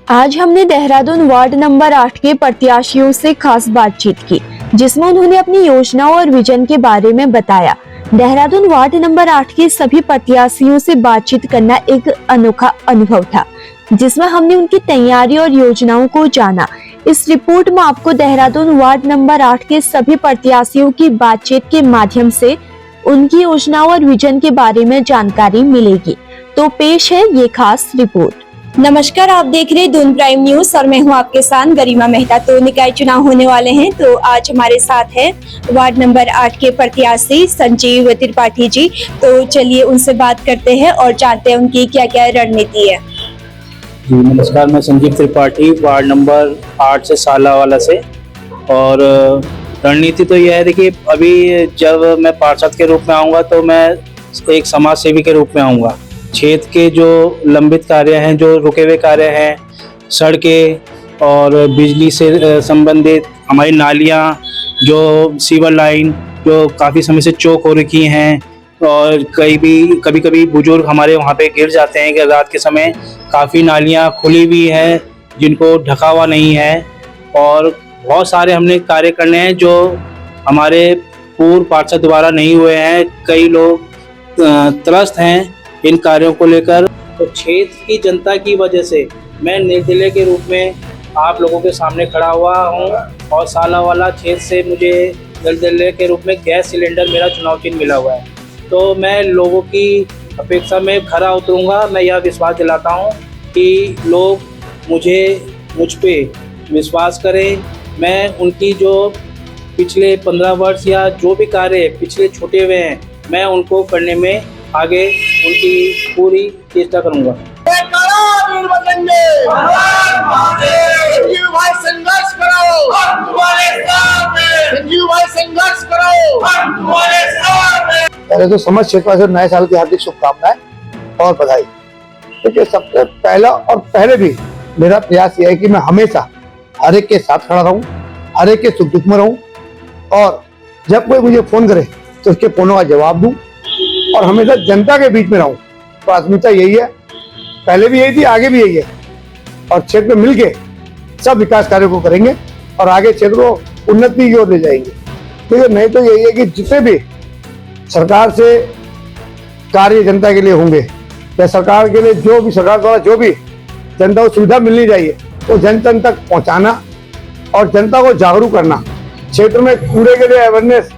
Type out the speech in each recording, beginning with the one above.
आज हमने Dehradun ward number 8 के प्रत्याशियों से खास बातचीत की, जिसमें उन्होंने अपनी योजनाओं और विजन के बारे में बताया। देहरादून वार्ड नंबर 8 के सभी प्रत्याशियों से बातचीत करना एक अनोखा अनुभव था, जिसमें हमने उनकी तैयारी और योजनाओं को जाना। इस रिपोर्ट में आपको देहरादून वार्ड नंबर 8 के सभी प्रत्याशियों की बातचीत के माध्यम से उनकी योजनाओं और विजन के बारे में जानकारी मिलेगी। तो पेश है ये खास रिपोर्ट। नमस्कार, आप देख रहे हैं दून प्राइम न्यूज और मैं हूं आपके साथ गरिमा मेहता। तो निकाय चुनाव होने वाले हैं, तो आज हमारे साथ है वार्ड नंबर 8 के प्रत्याशी संजीव त्रिपाठी जी। तो चलिए उनसे बात करते हैं और जानते हैं उनकी क्या क्या रणनीति है। जी नमस्कार, मैं संजीव त्रिपाठी वार्ड नंबर 8 से सालावाला से। और रणनीति तो यह है, देखिए अभी जब मैं पार्षद के रूप में आऊँगा तो मैं एक समाज सेवी के रूप में आऊँगा। क्षेत्र के जो लंबित कार्य हैं, जो रुके हुए कार्य हैं, सड़कें और बिजली से संबंधित हमारी नालियाँ, जो सीवर लाइन जो काफ़ी समय से चौक हो रखी हैं, और कभी कभी बुजुर्ग हमारे वहाँ पे गिर जाते हैं कि रात के समय काफ़ी नालियाँ खुली हुई हैं जिनको ढका हुआ नहीं है। और बहुत सारे हमने कार्य करने हैं जो हमारे पूर्व पार्षद द्वारा नहीं हुए हैं। कई लोग त्रस्त हैं इन कार्यों को लेकर। तो क्षेत्र की जनता की वजह से मैं निर्दलीय के रूप में आप लोगों के सामने खड़ा हुआ हूं, और सालावाला क्षेत्र से मुझे निर्दलीय के रूप में गैस सिलेंडर मेरा चुनाव चिन्ह मिला हुआ है। तो मैं लोगों की अपेक्षा में खरा उतरूंगा। मैं यह विश्वास दिलाता हूं कि लोग मुझ पे विश्वास करें। मैं उनकी जो पिछले 15 वर्ष या जो भी कार्य पिछले छूटे हुए हैं, मैं उनको करने में आगे उनकी पूरी चेष्टा करूंगा। संघर्ष करो, संघर्ष करो। पहले तो समझ क्षेत्र से नए साल की हार्दिक शुभकामनाएं और बधाई। देखिए सबसे पहला और पहले भी मेरा प्रयास यह है कि मैं हमेशा हर एक के साथ खड़ा रहूं, हर एक के सुख दुख में रहूं, और जब कोई मुझे फोन करे तो उसके फोनों का जवाब दूं, और हमेशा जनता के बीच में रहूं। प्राथमिकता यही है, पहले भी यही थी, आगे भी यही है। और क्षेत्र में मिलके सब विकास कार्यों को करेंगे और आगे क्षेत्र को उन्नति की ओर ले जाएंगे। तो नहीं तो यही है कि जितने भी सरकार से कार्य जनता के लिए होंगे, या सरकार के लिए जो भी सरकार द्वारा जो भी जनता को सुविधा मिलनी चाहिए वो जन जन तक पहुंचाना और जनता को जागरूक करना। क्षेत्र में कूड़े के लिए अवेयरनेस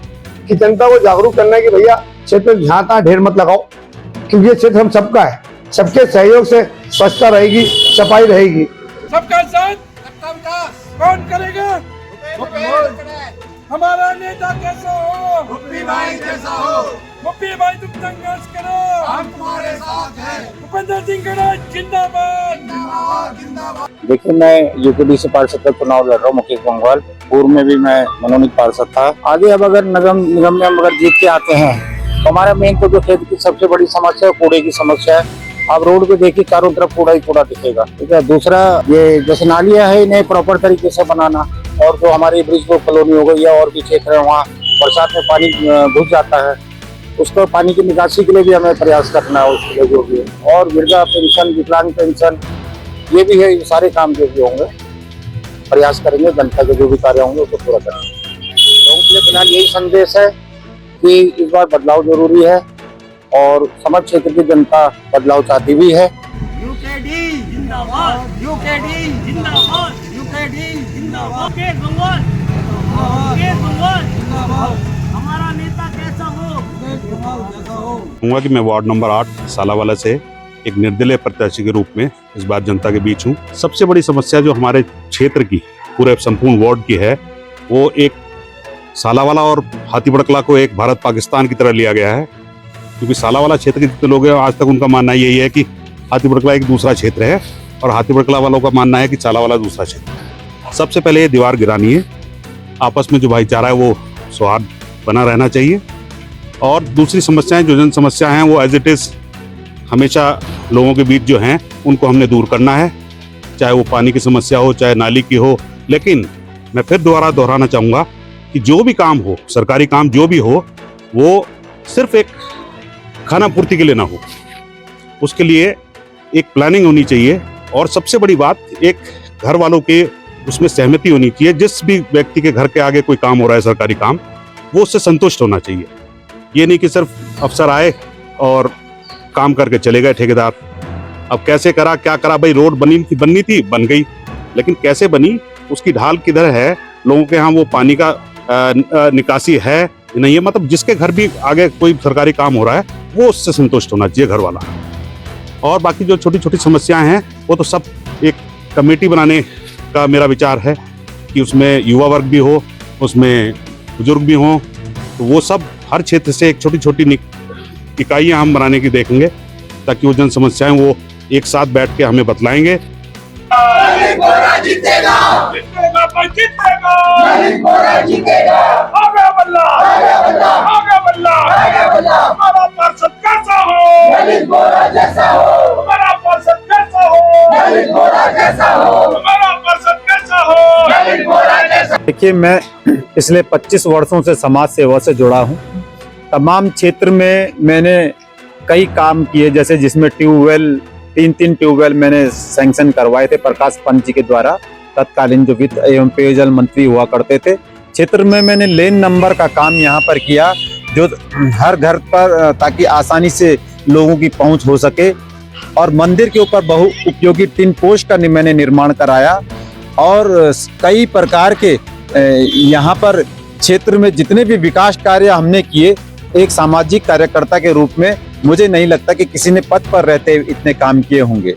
कि जनता को जागरूक करना है कि भैया क्षेत्र में जहाँ तहाँ ढेर मत लगाओ, क्योंकि ये क्षेत्र हम सबका है। सबके सहयोग से स्वच्छता रहेगी, सफाई रहेगी। सबका साथ सबका विकास कौन करेगा? हमारा नेता कैसा हो? मुप्पी भाई जैसा हो। मुप्पी भाई तुम संघर्ष करो, हम तुम्हारे साथ हैं। भूपेंद्र सिंह जिंदाबाद जिंदाबाद। देखिए मैं यूपीडीसी पार्षद का चुनाव लड़ रहा हूँ मुकेश बंगाल। पूर्व में भी मैं मनोनीत पार्षद था। आगे अब अगर निगम में हम अगर जीत के आते हैं तो हमारा मेन तो जो क्षेत्र की सबसे बड़ी समस्या है कूड़े की समस्या है। आप रोड पे देखिए चारों तरफ कूड़ा ही कूड़ा दिखेगा, ठीक है। दूसरा ये जैसे नालियां है इन्हें प्रॉपर तरीके से बनाना, और जो हमारी ब्रिज रोड कॉलोनी हो गई या और भी क्षेत्र है वहाँ बरसात में पानी घुस जाता है, उसको पानी की निकासी के लिए भी हमें प्रयास करना है। उसके लिए जो भी है, और वृद्धा पेंशन, विकलांग पेंशन, ये भी है। ये सारे काम जो भी होंगे प्रयास करेंगे, जनता के जो भी कार्य होंगे उसको पूरा करेंगे। तो इसलिए फिलहाल यही संदेश है कि इस बार बदलाव जरूरी है, और समझ क्षेत्र की जनता बदलाव चाहती भी है। यूकेडी जिंदाबाद, यूकेडी जिंदाबाद, यूकेडी जिंदाबाद। के बंगाल जिंदाबाद। हमारा नेता कैसा हो? कहूँगा कि मैं वार्ड नंबर 8 सालावाला से एक निर्दलीय प्रत्याशी के रूप में इस बार जनता के बीच हूँ। सबसे बड़ी समस्या जो हमारे क्षेत्र की पूरे संपूर्ण वार्ड की है, वो एक सालावाला और हाथीबड़कला को एक भारत पाकिस्तान की तरह लिया गया है। क्योंकि सालावाला क्षेत्र के जितने लोग हैं आज तक उनका मानना यही है कि हाथीबड़कला एक दूसरा क्षेत्र है, और हाथीबड़कला वालों का मानना है कि सालावाला दूसरा क्षेत्र है। सबसे पहले ये दीवार गिरानी है। आपस में जो भाईचारा है वो सौहार्द बना रहना चाहिए। और दूसरी समस्याएं जो जन समस्या हैं वो एज इट इज़ हमेशा लोगों के बीच जो हैं उनको हमने दूर करना है, चाहे वो पानी की समस्या हो, चाहे नाली की हो। लेकिन मैं फिर दोबारा दोहराना चाहूँगा कि जो भी काम हो, सरकारी काम जो भी हो, वो सिर्फ एक खाना पूर्ति के लिए ना हो। उसके लिए एक प्लानिंग होनी चाहिए और सबसे बड़ी बात, एक घर वालों के उसमें सहमति होनी चाहिए। जिस भी व्यक्ति के घर के आगे कोई काम हो रहा है सरकारी काम, वो उससे संतुष्ट होना चाहिए। ये नहीं कि सिर्फ अफसर आए और काम करके चले गए ठेकेदार। अब कैसे करा, क्या करा, भाई रोड बननी थी, बन गई, लेकिन कैसे बनी, उसकी ढाल किधर है, लोगों के यहाँ वो पानी का निकासी है नहीं है, मतलब जिसके घर भी आगे कोई सरकारी काम हो रहा है वो उससे संतुष्ट होना चाहिए घर वाला। और बाकी जो छोटी छोटी समस्याएं हैं वो तो सब एक कमेटी बनाने का मेरा विचार है कि उसमें युवा वर्ग भी हो, उसमें बुजुर्ग भी हों, तो वो सब हर क्षेत्र से एक छोटी छोटी इकाइयाँ हम बनाने की देखेंगे, ताकि वो जन समस्याएं वो एक साथ बैठ के हमें बतलाएंगे। जीतेगा भाई, जीतेगा आगे बल्ला, हमारा पार्षद कैसा हो, हमारा पार्षद कैसा हो, हमारा पार्षद कैसा हो। देखिए, मैं पिछले 25 वर्षों से समाज सेवा से जुड़ा हूँ। तमाम क्षेत्र में मैंने कई काम किए, जैसे जिसमें ट्यूबवेल, 3 ट्यूबवेल मैंने सैंक्शन करवाए थे प्रकाश पंत जी के द्वारा, तत्कालीन जो वित्त एवं पेयजल मंत्री हुआ करते थे। क्षेत्र में मैंने लेन नंबर का काम यहाँ पर किया, जो हर घर पर ताकि आसानी से लोगों की पहुँच हो सके। और मंदिर के ऊपर बहु उपयोगी टिन पोस्ट का मैंने निर्माण कराया। और कई प्रकार के यहाँ पर क्षेत्र में जितने भी विकास कार्य हमने किए, एक सामाजिक कार्यकर्ता के रूप में मुझे नहीं लगता कि किसी ने पद पर रहते इतने काम किए होंगे।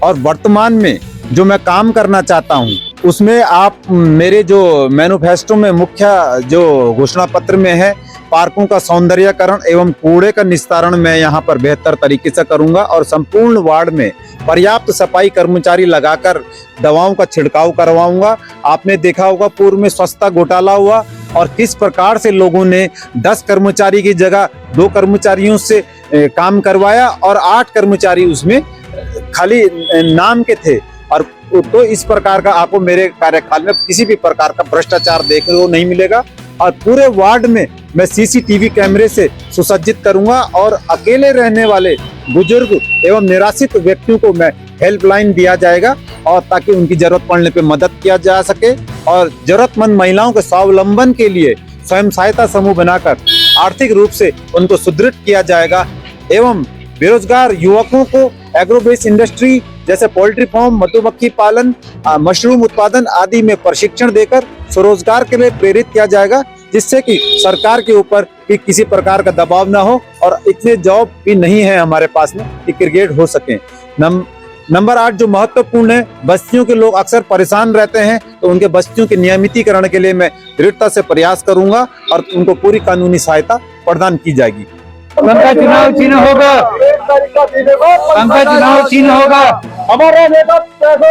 और वर्तमान में जो मैं काम करना चाहता हूं, उसमें आप मेरे जो मैनिफेस्टो में मुख्य जो घोषणा पत्र में है, पार्कों का सौंदर्यीकरण एवं कूड़े का निस्तारण मैं यहाँ पर बेहतर तरीके से करूंगा। और संपूर्ण वार्ड में पर्याप्त सफाई कर्मचारी लगाकर दवाओं का छिड़काव करवाऊंगा। आपने देखा होगा पूर्व में स्वच्छता घोटाला हुआ और किस प्रकार से लोगों ने 10 कर्मचारी की जगह 2 कर्मचारियों से काम करवाया और 8 कर्मचारी उसमें खाली नाम के थे। और तो इस प्रकार का आपको मेरे कार्यकाल में किसी भी प्रकार का भ्रष्टाचार देखने को नहीं मिलेगा। और पूरे वार्ड में मैं सीसीटीवी कैमरे से सुसज्जित करूंगा और अकेले रहने वाले बुजुर्ग एवं निराश्रित व्यक्तियों को मैं हेल्पलाइन दिया जाएगा, और ताकि उनकी जरूरत पड़ने पे मदद किया जा सके। और जरूरतमंद महिलाओं के स्वावलंबन के लिए स्वयं सहायता समूह बनाकर आर्थिक रूप से उनको सुदृढ़ किया जाएगा। एवं बेरोजगार युवकों को एग्रोबेस इंडस्ट्री जैसे पोल्ट्री फार्म, मधुमक्खी पालन, मशरूम उत्पादन आदि में प्रशिक्षण देकर स्वरोजगार के लिए प्रेरित किया जाएगा, जिससे कि सरकार के ऊपर भी किसी प्रकार का दबाव ना हो और इतने जॉब भी नहीं है हमारे पास में कि क्रिएट हो सके। नंबर 8 जो महत्वपूर्ण है, बस्तियों के लोग अक्सर परेशान रहते हैं, तो उनके बस्तियों के नियमितीकरण के लिए मैं दृढ़ता से प्रयास करूंगा और उनको पूरी कानूनी सहायता प्रदान की जाएगी। पंका चुनाव चिन्ह होगा, पंका चुनाव चिन्ह होगा। हमारा नेता कैसा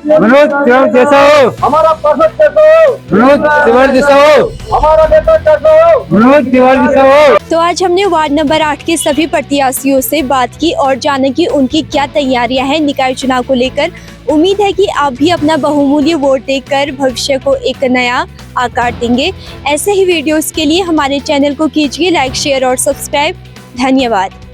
मनोज तिवारी जैसा हो, हमारा पार्षद कैसा मनोज तिवारी जैसा हो, हमारा नेता कैसा मनोज तिवारी जैसा हो। तो आज हमने वार्ड नंबर 8 के सभी प्रत्याशियों से बात की और जाना कि उनकी क्या तैयारियां हैं निकाय चुनाव को लेकर। उम्मीद है कि आप भी अपना बहुमूल्य वोट देकर भविष्य को एक नया आकार देंगे। ऐसे ही वीडियोस के लिए हमारे चैनल को कीजिए लाइक, शेयर और सब्सक्राइब। धन्यवाद।